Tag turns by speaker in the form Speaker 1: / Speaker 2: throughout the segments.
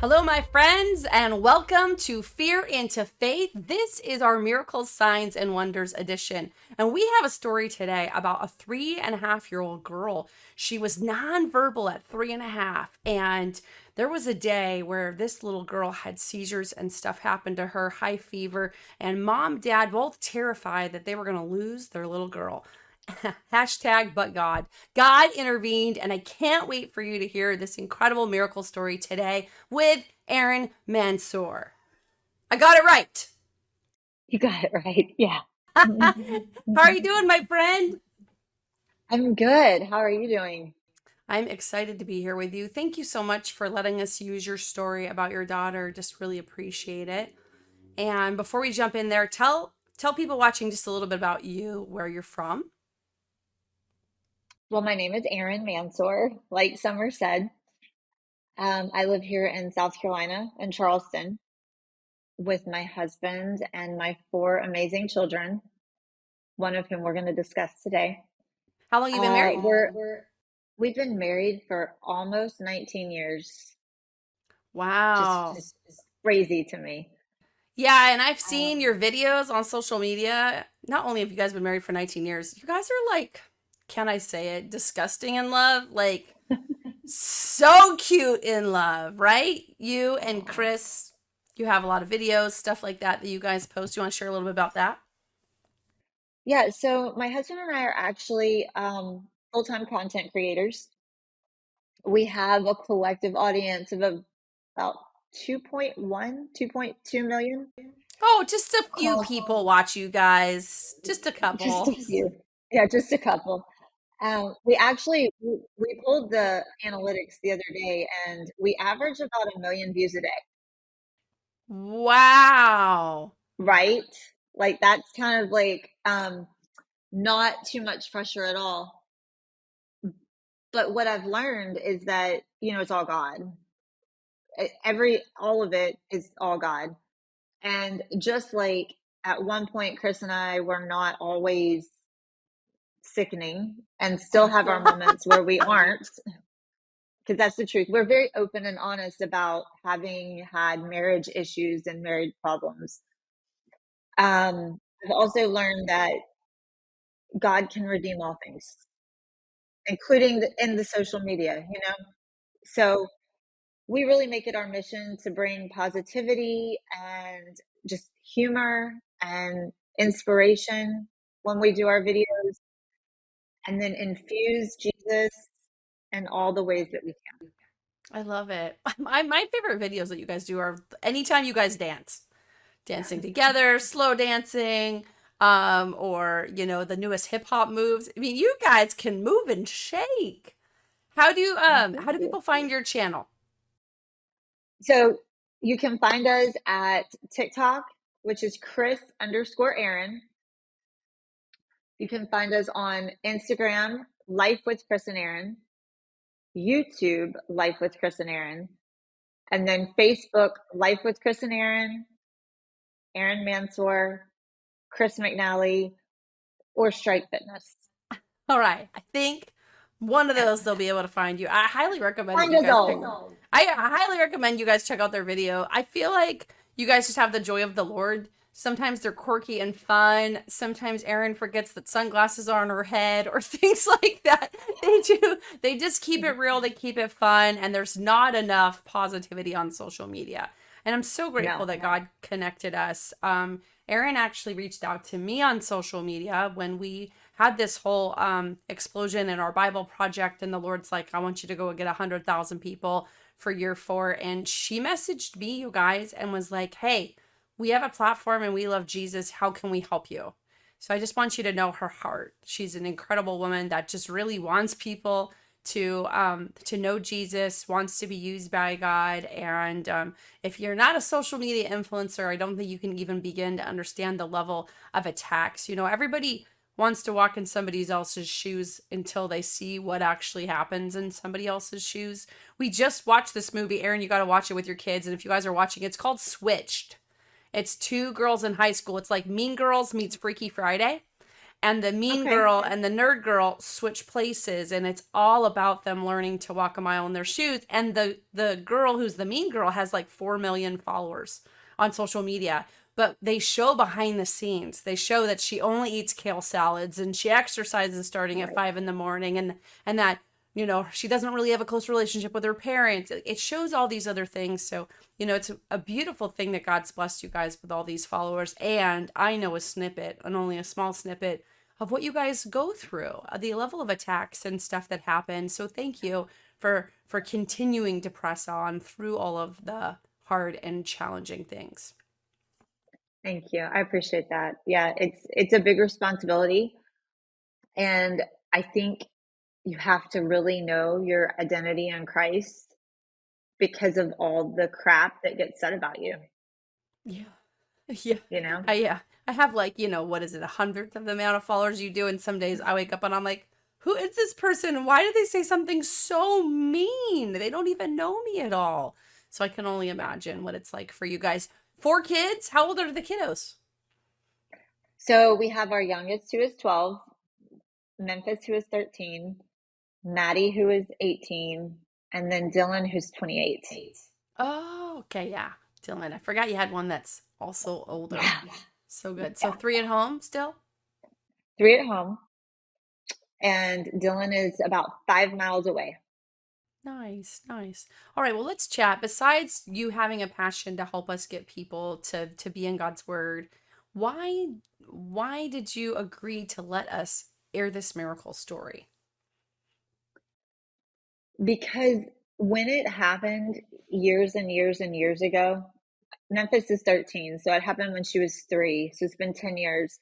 Speaker 1: Hello, my friends, and welcome to Fear into Faith. This is our Miracles, Signs, and Wonders edition. And we have a story today about a 3.5-year-old girl. She was nonverbal at 3.5. And there was a day where this little girl had seizures and stuff happen to her, high fever, and mom, dad both terrified that they were going to lose their little girl. Hashtag but God. God intervened, and I can't wait for you to hear this incredible miracle story today with Erin Mansour. I got it right.
Speaker 2: You got it right. Yeah.
Speaker 1: How are you doing, my friend?
Speaker 2: I'm good. How are you doing?
Speaker 1: I'm excited to be here with you. Thank you so much for letting us use your story about your daughter. Just really appreciate it. And before we jump in there, tell people watching just a little bit about you, where you're from.
Speaker 2: Well, my name is Erin Mansour, like Summer said. I live here in South Carolina in Charleston with my husband and my four amazing children, one of whom we're going to discuss today.
Speaker 1: How long you been
Speaker 2: Uh,
Speaker 1: married?
Speaker 2: we're we've been married for almost 19 years. Just
Speaker 1: Wow.
Speaker 2: crazy to me.
Speaker 1: Yeah, and I've seen your videos on social media. Not only have you guys been married for 19 years, you guys are like, can I say it, disgusting in love? Like, so cute in love, right? You and
Speaker 2: Aw.
Speaker 1: Chris, you have a lot of videos, stuff like that you guys post. You want to share a little bit about that?
Speaker 2: Yeah, so my husband and I are actually full-time content creators. We have a collective audience of about 2.1, 2.2 million.
Speaker 1: Oh, just a few
Speaker 2: Called
Speaker 1: people watch you guys. Just a
Speaker 2: just a
Speaker 1: couple.
Speaker 2: few. Yeah, just a couple. We pulled the analytics the other day, and we average about 1 million views a day,
Speaker 1: Wow.
Speaker 2: right? Like that's kind of like not too much pressure at all. But what I've learned is that, it's all God. All of it is all God. And just like at one point, Chris and I were not always sickening and still have our moments where we aren't, because that's the truth. We're very open and honest about having had marriage issues and marriage problems. I've also learned that God can redeem all things, including in the social media. So we really make it our mission to bring positivity and just humor and inspiration when we do our videos, and then infuse Jesus in all the ways that we can.
Speaker 1: I love it. My favorite videos that you guys do are anytime you guys dance. Dancing together, slow dancing, or the newest hip hop moves. I mean, you guys can move and shake.
Speaker 2: Well,
Speaker 1: How
Speaker 2: thank
Speaker 1: do
Speaker 2: you.
Speaker 1: people find your channel?
Speaker 2: So you can find us at TikTok, which is Chris_Aaron. You can find us on Instagram, Life with Chris and Aaron, YouTube, Life with Chris and Aaron, and then Facebook, Life with Chris and Aaron, Erin Mansour, Chris McNally, or Strike Fitness.
Speaker 1: All right, I think one of those they'll be able to find you. I highly recommend that
Speaker 2: Find
Speaker 1: you
Speaker 2: us
Speaker 1: guys check.
Speaker 2: all.
Speaker 1: I highly recommend you guys check out their video. I feel like you guys just have the joy of the Lord. Sometimes they're quirky and fun. Sometimes Erin forgets that sunglasses are on her head or things like that. They just keep it real, they keep it fun, and there's not enough positivity on social media. And I'm so grateful
Speaker 2: No.
Speaker 1: that God connected us. Erin actually reached out to me on social media when we had this whole explosion in our Bible project, and the Lord's like, I want you to go get 100,000 people for year 4. And she messaged me, you guys, and was like, hey, we have a platform and we love Jesus. How can we help you? So I just want you to know her heart. She's an incredible woman that just really wants people to know Jesus, wants to be used by God. And if you're not a social media influencer, I don't think you can even begin to understand the level of attacks. Everybody wants to walk in somebody else's shoes until they see what actually happens in somebody else's shoes. We just watched this movie. Erin, you got to watch it with your kids. And if you guys are watching, it's called Switched. It's two girls in high school. It's like Mean Girls meets Freaky Friday. and the mean
Speaker 2: Okay.
Speaker 1: girl and the nerd girl switch places, and it's all about them learning to walk a mile in their shoes. And the girl who's the mean girl has like 4 million followers on social media, but they show behind the scenes. They show that she only eats kale salads and she exercises starting at
Speaker 2: Right.
Speaker 1: 5 in the morning, and that, you know, she doesn't really have a close relationship with her parents. It shows all these other things. So, you know, it's a beautiful thing that God's blessed you guys with all these followers. And I know a snippet, and only a small snippet, of what you guys go through, the level of attacks and stuff that happen. So thank you for continuing to press on through all of the hard and challenging things.
Speaker 2: Thank you. I appreciate that. Yeah, it's a big responsibility, and I think you have to really know your identity in Christ because of all the crap that gets said about you,
Speaker 1: Yeah. Yeah.
Speaker 2: you know?
Speaker 1: Yeah. I have like, you know, what is it, 100th of the amount of followers you do. And some days I wake up and I'm like, who is this person? Why did they say something so mean? They don't even know me at all. So I can only imagine what it's like for you guys. 4 kids? How old are the kiddos?
Speaker 2: So we have our youngest who is 12, Memphis who is 13, Maddie who is 18, and then Dylan who's 28.
Speaker 1: Oh, okay. Yeah. Dylan, I forgot you had one that's also older.
Speaker 2: Yeah,
Speaker 1: So good. So
Speaker 2: yeah.
Speaker 1: 3 at home still?
Speaker 2: 3 at home, and Dylan is about 5 miles away.
Speaker 1: Nice, nice. All right, well, let's chat. Besides you having a passion to help us get people to be in God's word, why why did you agree to let us air this miracle story?
Speaker 2: Because when it happened years and years and years ago, Memphis is 13, so it happened when she was 3, so it's been 10 years.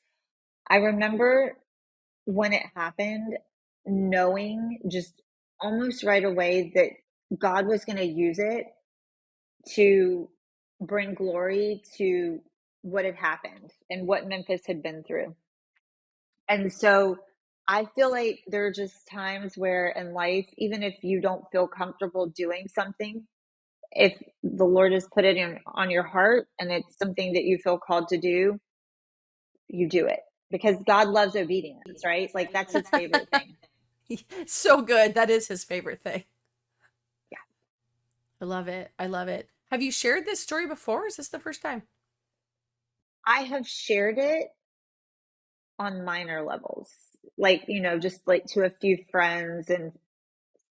Speaker 2: I remember when it happened, knowing just almost right away that God was gonna use it to bring glory to what had happened and what Memphis had been through. And so I feel like there are just times where in life, even if you don't feel comfortable doing something, if the Lord has put it in on your heart and it's something that you feel called to do, you do it because God loves obedience, right? Like that's his favorite thing.
Speaker 1: So good. That is his favorite thing.
Speaker 2: Yeah.
Speaker 1: I love it. I love it. Have you shared this story before? Or is this the first time?
Speaker 2: I have shared it on minor levels, like, just like to a few friends and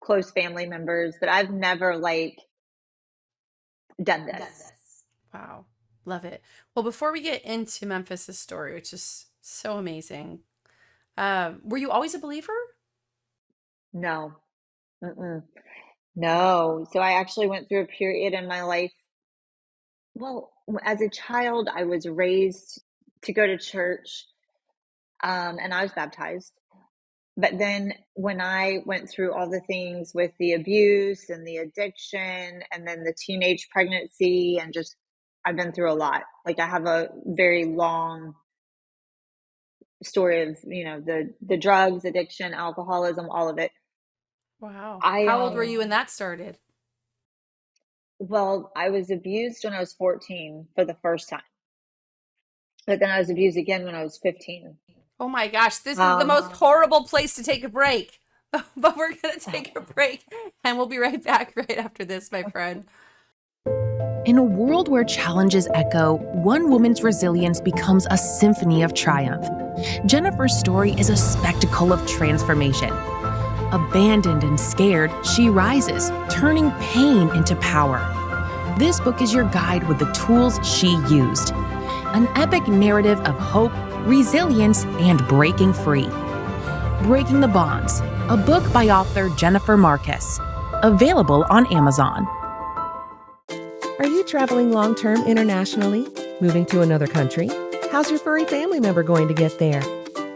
Speaker 2: close family members, but I've never like done this.
Speaker 1: Wow. Love it. Well, before we get into Memphis's story, which is so amazing, were you always a believer?
Speaker 2: No. Mm-mm. No. So I actually went through a period in my life. Well, as a child, I was raised to go to church, and I was baptized. But then when I went through all the things with the abuse and the addiction and then the teenage pregnancy and just I've been through a lot. Like I have a very long story of, the drugs, addiction, alcoholism, all of it.
Speaker 1: Wow.
Speaker 2: I
Speaker 1: How old were you when that started?
Speaker 2: well, I was abused when I was 14 for the first time. But then I was abused again when I was 15.
Speaker 1: Oh my gosh, this is the
Speaker 2: Um,
Speaker 1: most horrible place to take a break. But we're going to take a break and we'll be right back right after this, my friend.
Speaker 3: In a world where challenges echo, one woman's resilience becomes a symphony of triumph. Jennifer's story is a spectacle of transformation. Abandoned and scared, she rises, turning pain into power. This book is your guide with the tools she used. An epic narrative of hope, resilience, and breaking free. Breaking the Bonds, a book by author Jennifer Marcus. Available on Amazon.
Speaker 4: Are you traveling long-term internationally? Moving to another country? How's your furry family member going to get there?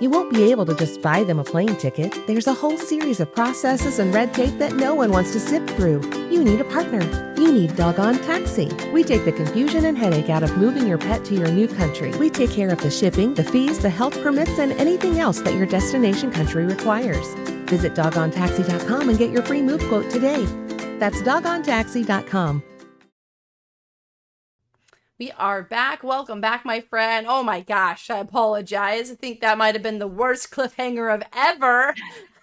Speaker 4: You won't be able to just buy them a plane ticket. There's a whole series of processes and red tape that no one wants to sift through. You need a partner. You need Doggone Taxi. We take the confusion and headache out of moving your pet to your new country. We take care of the shipping, the fees, the health permits, and anything else that your destination country requires. Visit doggonetaxi.com and get your free move quote today. That's doggonetaxi.com.
Speaker 1: We are back. Welcome back, my friend. Oh my gosh, I apologize. I think that might have been the worst cliffhanger of ever.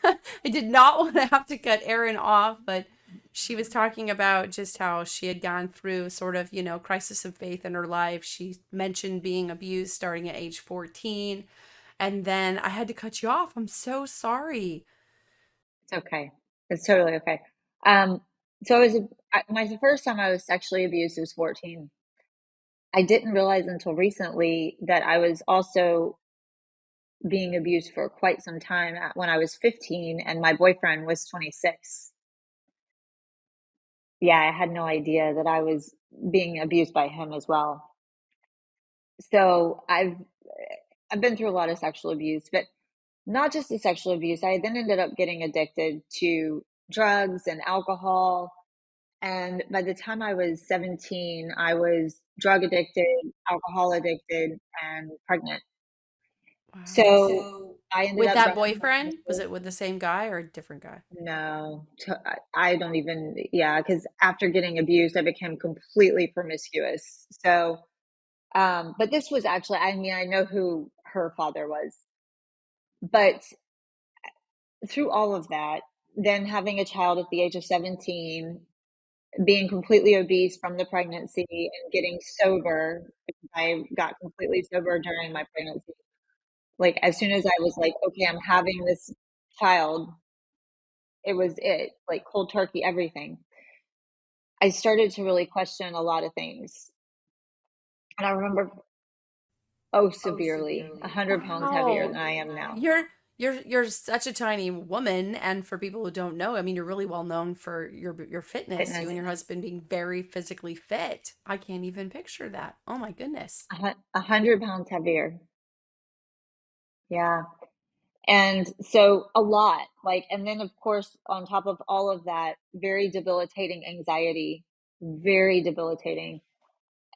Speaker 1: I did not want to have to cut Erin off, but she was talking about just how she had gone through sort of, crisis of faith in her life. She mentioned being abused starting at age 14. And then I had to cut you off. I'm so sorry.
Speaker 2: It's okay. It's totally okay. Um, so my first time I was sexually abused was 14. I didn't realize until recently that I was also being abused for quite some time when I was 15 and my boyfriend was 26. Yeah, I had no idea that I was being abused by him as well. So I've been through a lot of sexual abuse, but not just the sexual abuse. I then ended up getting addicted to drugs and alcohol. And by the time I was 17, I was drug addicted, alcohol addicted, and pregnant.
Speaker 1: Wow.
Speaker 2: So I ended
Speaker 1: With
Speaker 2: up
Speaker 1: that
Speaker 2: dropping out of high
Speaker 1: boyfriend? Was
Speaker 2: school.
Speaker 1: it with the same guy or a different guy?
Speaker 2: No, I don't even, yeah, because after getting abused, I became completely promiscuous. So, but this was actually, I mean, I know who her father was, but through all of that, then having a child at the age of 17, being completely obese from the pregnancy and getting sober, because I got completely sober during my pregnancy. Like, as soon as I was like, "Okay, I'm having this child," it was it, like, cold turkey, everything. I started to really question a lot of things, and I remember oh, severely, 100 pounds heavier
Speaker 1: Wow.
Speaker 2: than I am now.
Speaker 1: You're such a tiny woman, and for people who don't know, I mean, you're really well known for your fitness. You
Speaker 2: Fitness,
Speaker 1: and your husband being very physically fit. I can't even picture that. Oh my goodness.
Speaker 2: 100 pounds heavier. Yeah. And so a lot, like, and then of course, on top of all of that, very debilitating anxiety, very debilitating.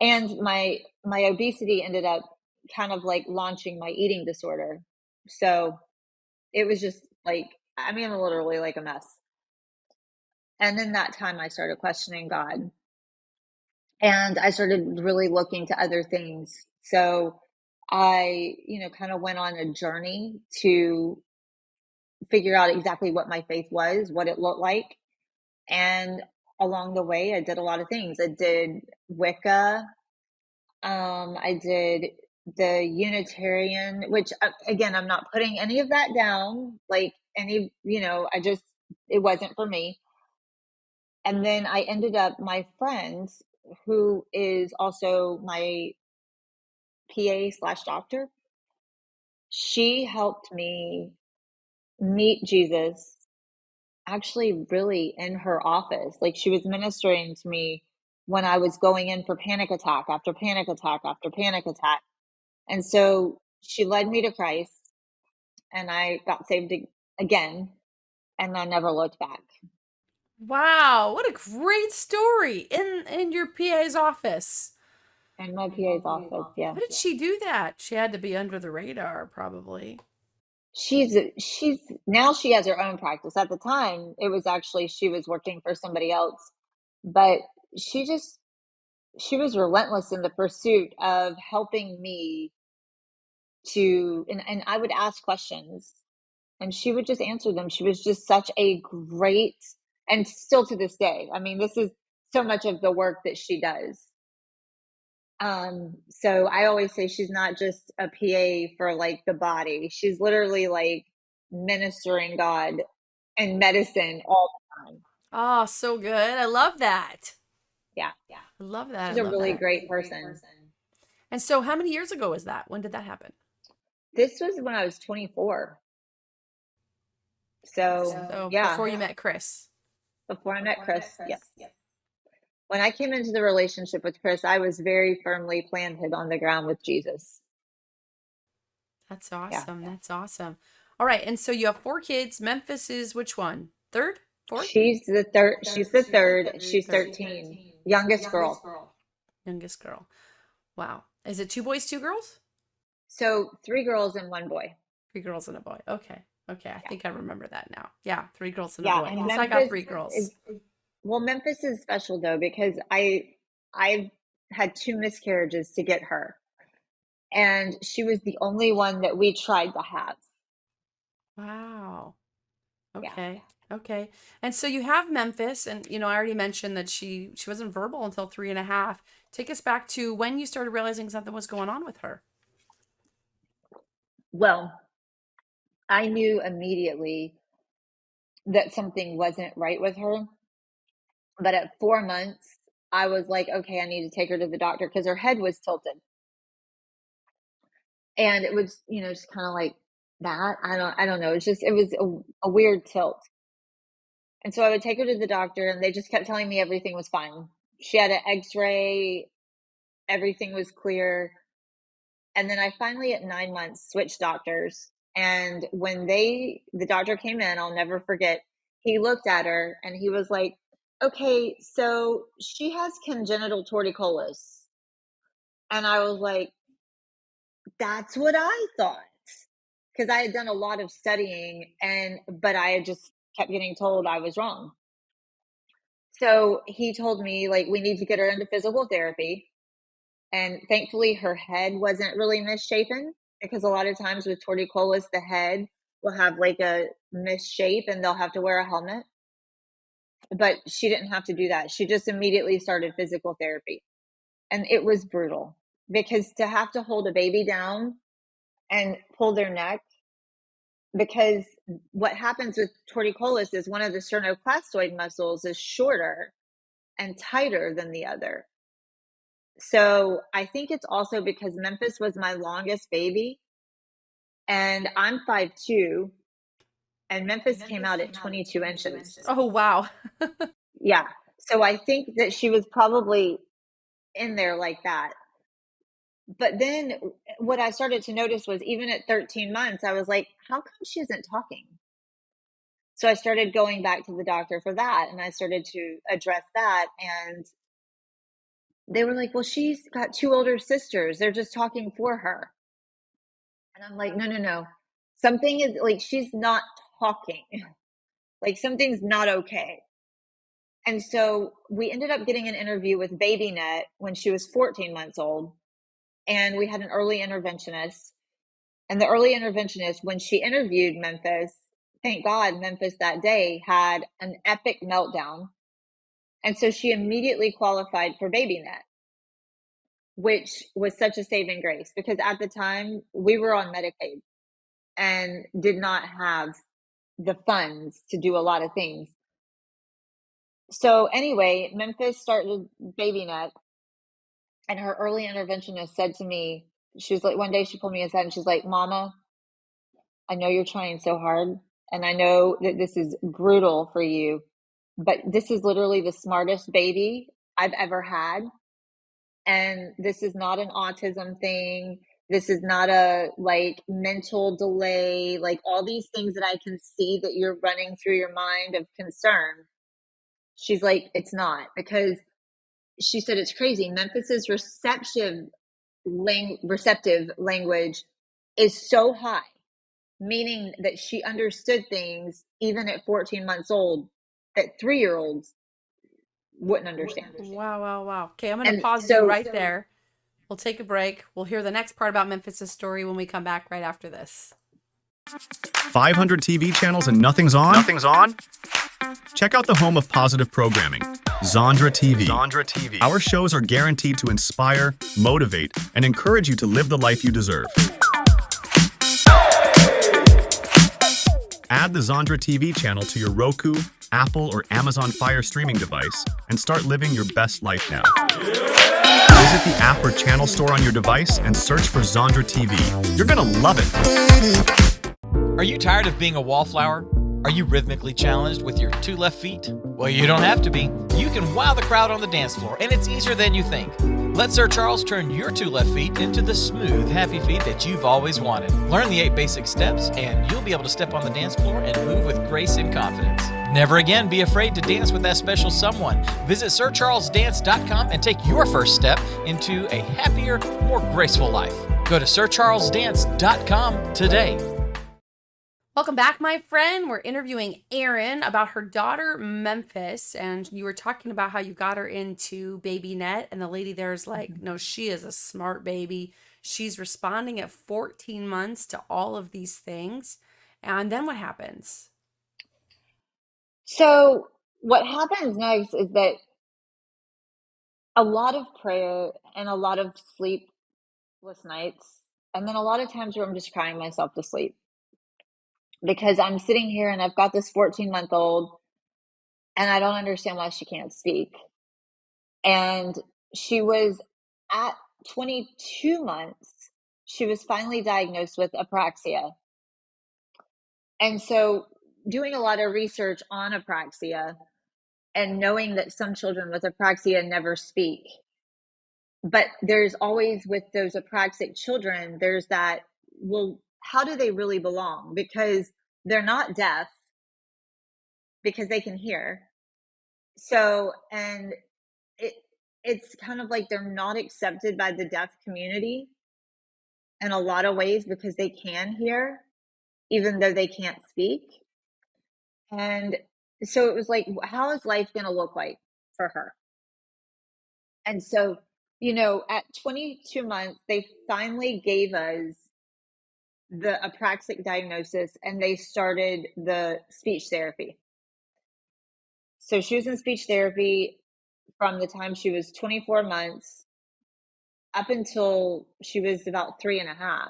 Speaker 2: And my obesity ended up kind of like launching my eating disorder. So it was just like, I mean, I'm literally like a mess. And then that time I started questioning God and I started really looking to other things. So I, kind of went on a journey to figure out exactly what my faith was, what it looked like. And along the way, I did a lot of things. I did Wicca. I did the Unitarian, which again, I'm not putting any of that down. Like it wasn't for me. And then I ended up, my friend, who is also my PA/doctor, she helped me meet Jesus actually really in her office. Like she was ministering to me when I was going in for panic attack after panic attack after panic attack. And so she led me to Christ and I got saved again and I never looked back.
Speaker 1: Wow, what a great story in your PA's office.
Speaker 2: In my PA's office, yeah.
Speaker 1: How did she do that? She had to be under the radar, probably.
Speaker 2: She's now she has her own practice. At the time, it was actually she was working for somebody else, but she just she was relentless in the pursuit of helping me and I would ask questions and she would just answer them. She was just such a great and still to this day. I mean, this is so much of the work that she does. So I always say she's not just a PA for like the body. She's literally like ministering God and medicine all the time.
Speaker 1: Oh, so good. I love that.
Speaker 2: Yeah.
Speaker 1: I love that. I
Speaker 2: She's a
Speaker 1: love
Speaker 2: really
Speaker 1: that.
Speaker 2: great person.
Speaker 1: And so, how many years ago was that? When did that happen?
Speaker 2: This was when I was 24. So,
Speaker 1: So,
Speaker 2: yeah,
Speaker 1: before you met Chris.
Speaker 2: before I met Chris, yes. When I came into the relationship with Chris, I was very firmly planted on the ground with Jesus.
Speaker 1: That's
Speaker 2: Yeah.
Speaker 1: awesome. That's awesome. All right. And so, you have 4 kids. Memphis is which one? Third? Fourth?
Speaker 2: She's the third. She's the third. She's
Speaker 1: Third.
Speaker 2: 13. Youngest girl.
Speaker 1: Youngest girl. Wow. Is it 2 boys, 2 girls?
Speaker 2: So 3 girls and 1 boy.
Speaker 1: 3 girls and a boy. Okay. Okay. I
Speaker 2: Yeah.
Speaker 1: think I remember that now. Yeah. 3 girls and a
Speaker 2: Yeah.
Speaker 1: boy.
Speaker 2: And
Speaker 1: Because I got
Speaker 2: Memphis
Speaker 1: 3 girls.
Speaker 2: is, well, Memphis is special though, because I've had 2 miscarriages to get her. And she was the only one that we tried to have.
Speaker 1: Wow.
Speaker 2: Yeah.
Speaker 1: Okay. Okay. And so you have Memphis, and I already mentioned that she wasn't verbal until 3.5. Take us back to when you started realizing something was going on with her.
Speaker 2: Well, I knew immediately that something wasn't right with her. But at 4 months, I was like, okay, I need to take her to the doctor because her head was tilted. And it was, just kind of like that. I don't know. It was a weird tilt. And so I would take her to the doctor and they just kept telling me everything was fine. She had an x-ray, everything was clear. And then I finally at 9 months switched doctors. And when the doctor came in, I'll never forget, he looked at her and he was like, okay, so she has congenital torticollis. And I was like, that's what I thought. Because I had done a lot of studying but I had just kept getting told I was wrong. So he told me, like, we need to get her into physical therapy. And thankfully, her head wasn't really misshapen because a lot of times with torticollis, the head will have like a misshape and they'll have to wear a helmet. But she didn't have to do that. She just immediately started physical therapy. And it was brutal because to have to hold a baby down and pull their neck, because what happens with torticollis is one of the sternocleidomastoid muscles is shorter and tighter than the other. So I think it's also because Memphis was my longest baby and I'm 5'2", and Memphis came out at 22 inches.
Speaker 1: Oh, wow.
Speaker 2: Yeah. So I think that she was probably in there like that. But then what I started to notice was even at 13 months, I was like, how come she isn't talking? So I started going back to the doctor for that, and I started to address that. And they were like, well, she's got 2 older sisters. They're just talking for her. And I'm like, no. Something is like, she's not talking. Like something's not okay. And so we ended up getting an interview with BabyNet when she was 14 months old. And we had an early interventionist. And the early interventionist, when she interviewed Memphis, thank God Memphis that day had an epic meltdown. And so she immediately qualified for BabyNet, which was such a saving grace because at the time we were on Medicaid and did not have the funds to do a lot of things. So anyway, Memphis started BabyNet, and her early interventionist said to me, she was like, one day she pulled me aside and she's like, Mama, I know you're trying so hard, and I know that this is brutal for you, but this is literally the smartest baby I've ever had. And this is not an autism thing. This is not a like mental delay, like all these things that I can see that you're running through your mind of concern. She's like, it's not, because she said it's crazy. Memphis's receptive language is so high, meaning that she understood things even at 14 months old that 3-year-olds wouldn't understand.
Speaker 1: Wow, wow, wow. Okay, I'm going to
Speaker 2: And
Speaker 1: pause you right there. We'll take a break. We'll hear the next part about Memphis's story when we come back right after this.
Speaker 5: 500 TV channels and nothing's on? Nothing's on? Check out the home of positive programming, Zondra TV. Zondra TV. Our shows are guaranteed to inspire, motivate, and encourage you to live the life you deserve. Add the Zondra TV channel to your Roku, Apple, or Amazon Fire streaming device and start living your best life now. Visit the app or channel store on your device and search for Zondra TV. You're gonna love it.
Speaker 6: Are you tired of being a wallflower? Are you rhythmically challenged with your 2 left feet? Well, you don't have to be. You can wow the crowd on the dance floor, and it's easier than you think. Let Sir Charles turn your 2 left feet into the smooth, happy feet that you've always wanted. Learn the 8 basic steps, and you'll be able to step on the dance floor and move with grace and confidence. Never again be afraid to dance with that special someone. Visit SirCharlesDance.com and take your first step into a happier, more graceful life. Go to SirCharlesDance.com today.
Speaker 1: Welcome back, my friend. We're interviewing Erin about her daughter, Memphis. And you were talking about how you got her into BabyNet. And the lady there is like, no, she is a smart baby. She's responding at 14 months to all of these things. And then what happens?
Speaker 2: So what happens next is that a lot of prayer and a lot of sleepless nights, and then a lot of times where I'm just crying myself to sleep because I'm sitting here and I've got this 14-month-old and I don't understand why she can't speak. And she was at 22 months, she was finally diagnosed with apraxia. And so, doing a lot of research on apraxia and knowing that some children with apraxia never speak, but there's always with those apraxic children, there's that, well, how do they really belong? Because they're not deaf, because they can hear. So, and it it's kind of like they're not accepted by the deaf community in a lot of ways because they can hear even though they can't speak. And so it was like, how is life going to look like for her? And so, at 22 months, they finally gave us the apraxic diagnosis and they started the speech therapy. So she was in speech therapy from the time she was 24 months up until she was about 3.5.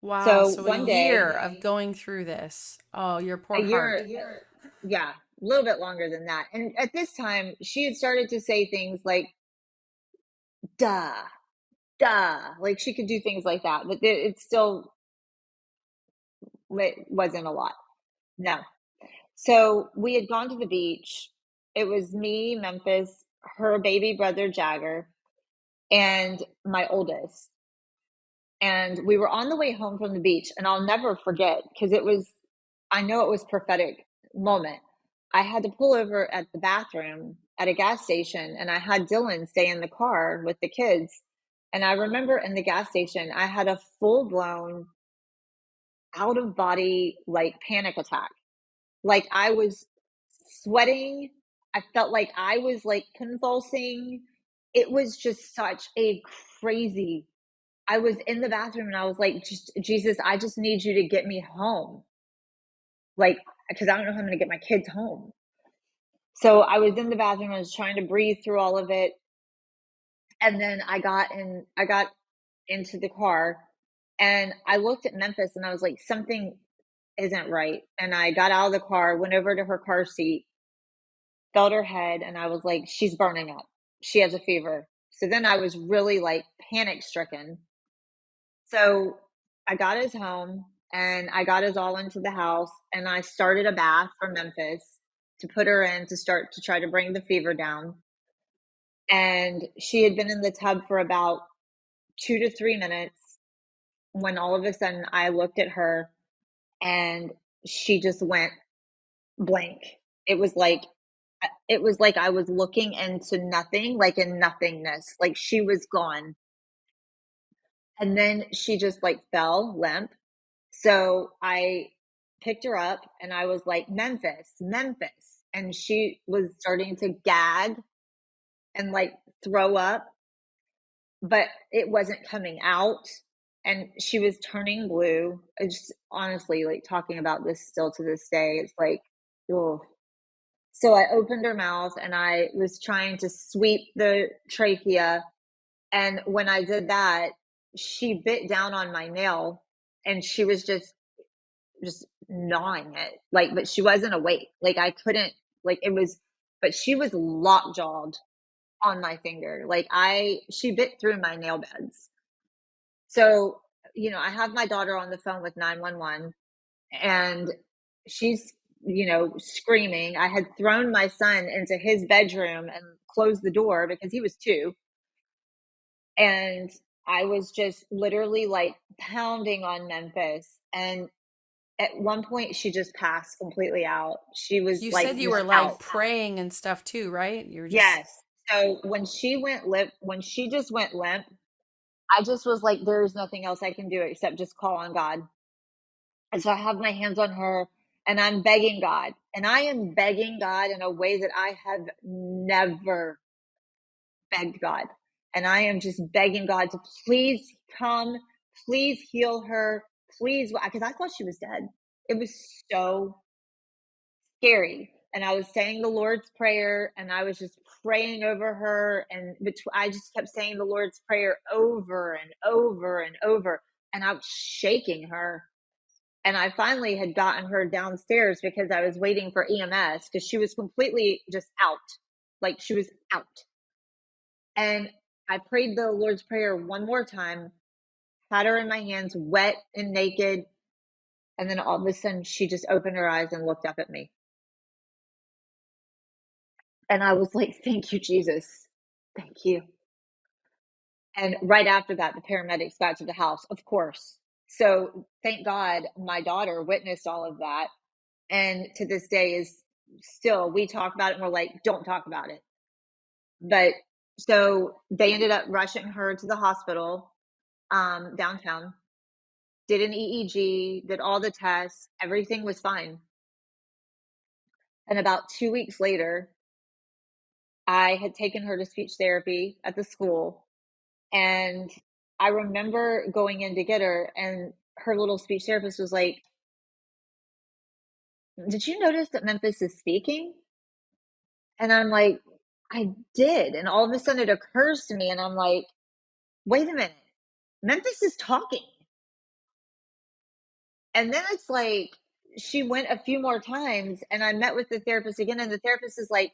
Speaker 1: Wow.
Speaker 2: So
Speaker 1: So a
Speaker 2: one day,
Speaker 1: year of going through this. Oh, your
Speaker 2: a
Speaker 1: poor heart.
Speaker 2: year, yeah, a little bit longer than that. And at this time, she had started to say things like, duh, duh. Like she could do things like that, but it still wasn't a lot. No. So we had gone to the beach. It was me, Memphis, her baby brother, Jagger, and my oldest. And we were on the way home from the beach, and I'll never forget because I know it was prophetic moment. I had to pull over at the bathroom at a gas station, and I had Dylan stay in the car with the kids. And I remember in the gas station, I had a full blown out of body like panic attack. Like I was sweating. I felt like I was like convulsing. It was just such a crazy. I was in the bathroom and I was like, just Jesus, I just need you to get me home. Like, because I don't know how I'm going to get my kids home. So I was in the bathroom. I was trying to breathe through all of it. And then I got into the car and I looked at Memphis and I was like, something isn't right. And I got out of the car, went over to her car seat, felt her head, and I was like, she's burning up. She has a fever. So then I was really like panic stricken. So I got us home and I got us all into the house and I started a bath for Memphis to put her in to start to try to bring the fever down. And she had been in the tub for about 2 to 3 minutes when all of a sudden I looked at her and she just went blank. It was like I was looking into nothing, like in nothingness. Like she was gone. And then she just like fell limp. So I picked her up and I was like, Memphis, Memphis. And she was starting to gag and like throw up, but it wasn't coming out. And she was turning blue. I just honestly, like talking about this still to this day, it's like, oh. So I opened her mouth and I was trying to sweep the trachea. And when I did that, she bit down on my nail and she was just gnawing it. Like, but she wasn't awake. Like I couldn't, like it was, but she was lockjawed on my finger. Like she bit through my nail beds. So, I have my daughter on the phone with 911 and she's, screaming. I had thrown my son into his bedroom and closed the door because he was 2. And I was just literally like pounding on Memphis. And at one point, she just passed completely out. She was
Speaker 1: You
Speaker 2: like
Speaker 1: said you
Speaker 2: just
Speaker 1: were like
Speaker 2: out.
Speaker 1: praying and stuff too, right? You were just,
Speaker 2: Yes. So when she went limp, when she just went limp, I just was like, there's nothing else I can do except just call on God. And so I have my hands on her and I'm begging God. And I am begging God in a way that I have never begged God. And I am just begging God to please come, please heal her, please, because I thought she was dead. It was so scary. And I was saying the Lord's Prayer and I was just praying over her. And I just kept saying the Lord's Prayer over and over and over. And I was shaking her. And I finally had gotten her downstairs because I was waiting for EMS because she was completely just out. Like she was out. And I prayed the Lord's Prayer one more time, had her in my hands, wet and naked. And then all of a sudden she just opened her eyes and looked up at me. And I was like, thank you, Jesus. Thank you. And right after that, the paramedics got to the house, of course. So thank God my daughter witnessed all of that. And to this day is still, we talk about it and we're like, don't talk about it. But so they ended up rushing her to the hospital downtown, did an EEG, did all the tests, everything was fine. And about 2 weeks later, I had taken her to speech therapy at the school. And I remember going in to get her, and her little speech therapist was like, did you notice that Memphis is speaking? And I'm like, I did. And all of a sudden it occurs to me, and I'm like, wait a minute, Memphis is talking. And then it's like, she went a few more times, and I met with the therapist again, and the therapist is like,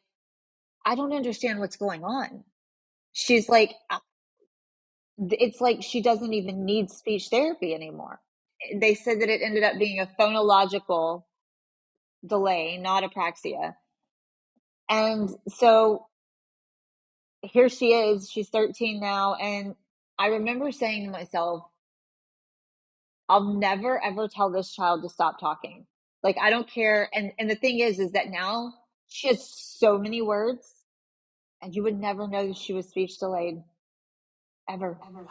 Speaker 2: I don't understand what's going on. She's like, it's like she doesn't even need speech therapy anymore. They said that it ended up being a phonological delay, not apraxia. And so here she is, she's 13 now. And I remember saying to myself, I'll never ever tell this child to stop talking. Like, I don't care. And the thing is that now she has so many words and you would never know that she was speech delayed ever.
Speaker 1: Wow.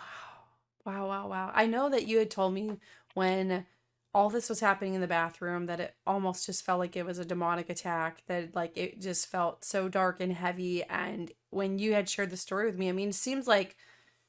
Speaker 1: Wow, wow, wow. I know that you had told me when all this was happening in the bathroom that it almost just felt like it was a demonic attack, that like it just felt so dark and heavy. And when you had shared the story with me, I mean, it seems like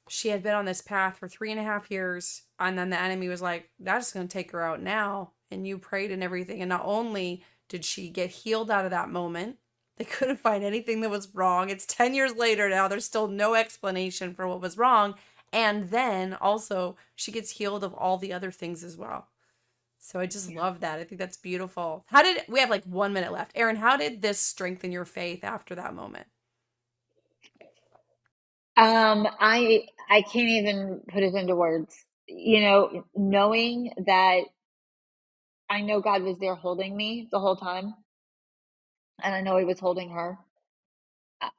Speaker 1: she had been on this path for 3.5 years, and then the enemy was like, that's going to take her out now. And you prayed and everything. And not only did she get healed out of that moment, they couldn't find anything that was wrong. It's 10 years later now. There's still no explanation for what was wrong. And then also, she gets healed of all the other things as well. So I just love that. I think that's beautiful. We have like 1 minute left. Erin, how did this strengthen your faith after that moment?
Speaker 2: I can't even put it into words. You know, knowing that I know God was there holding me the whole time, and I know He was holding her.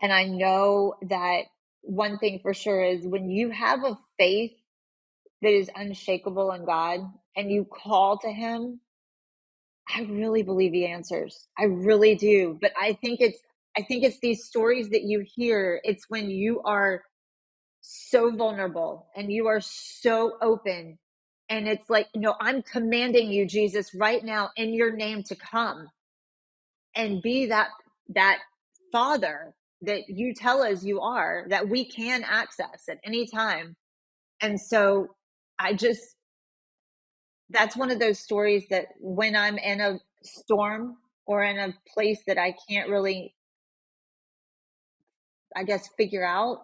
Speaker 2: And I know that one thing for sure is when you have a faith that is unshakable in God and you call to Him, I really believe He answers. I really do. But I think it's these stories that you hear. It's when you are so vulnerable and you are so open. And it's like, no, I'm commanding you, Jesus, right now in your name to come and be that father that you tell us you are, that we can access at any time. And so I just, that's one of those stories that when I'm in a storm or in a place that I can't really, I guess, figure out,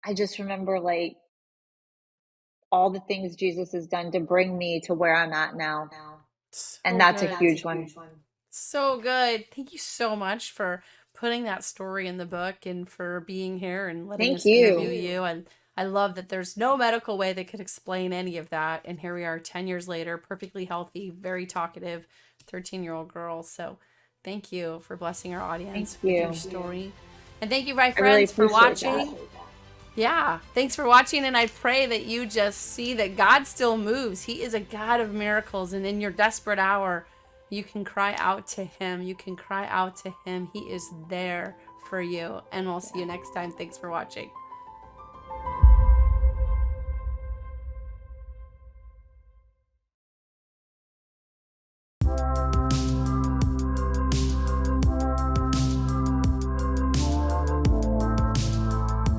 Speaker 2: I just remember like all the things Jesus has done to bring me to where I'm at now. And
Speaker 1: So
Speaker 2: that's a
Speaker 1: good.
Speaker 2: huge one.
Speaker 1: So good. Thank you so much for putting that story in the book and for being here and letting
Speaker 2: Thank
Speaker 1: us interview
Speaker 2: you.
Speaker 1: you. And I love that there's no medical way that could explain any of that. And here we are 10 years later, perfectly healthy, very talkative 13-year-old girl. So thank you for blessing our
Speaker 2: Thank
Speaker 1: audience with your
Speaker 2: you.
Speaker 1: story. And thank you, my
Speaker 2: I really
Speaker 1: friends, for
Speaker 2: appreciate that.
Speaker 1: watching. Yeah, thanks for watching, and I pray that you just see that God still moves. He is a God of miracles, and in your desperate hour, you can cry out to Him. You can cry out to Him. He is there for you, and we'll see you next time. Thanks for watching.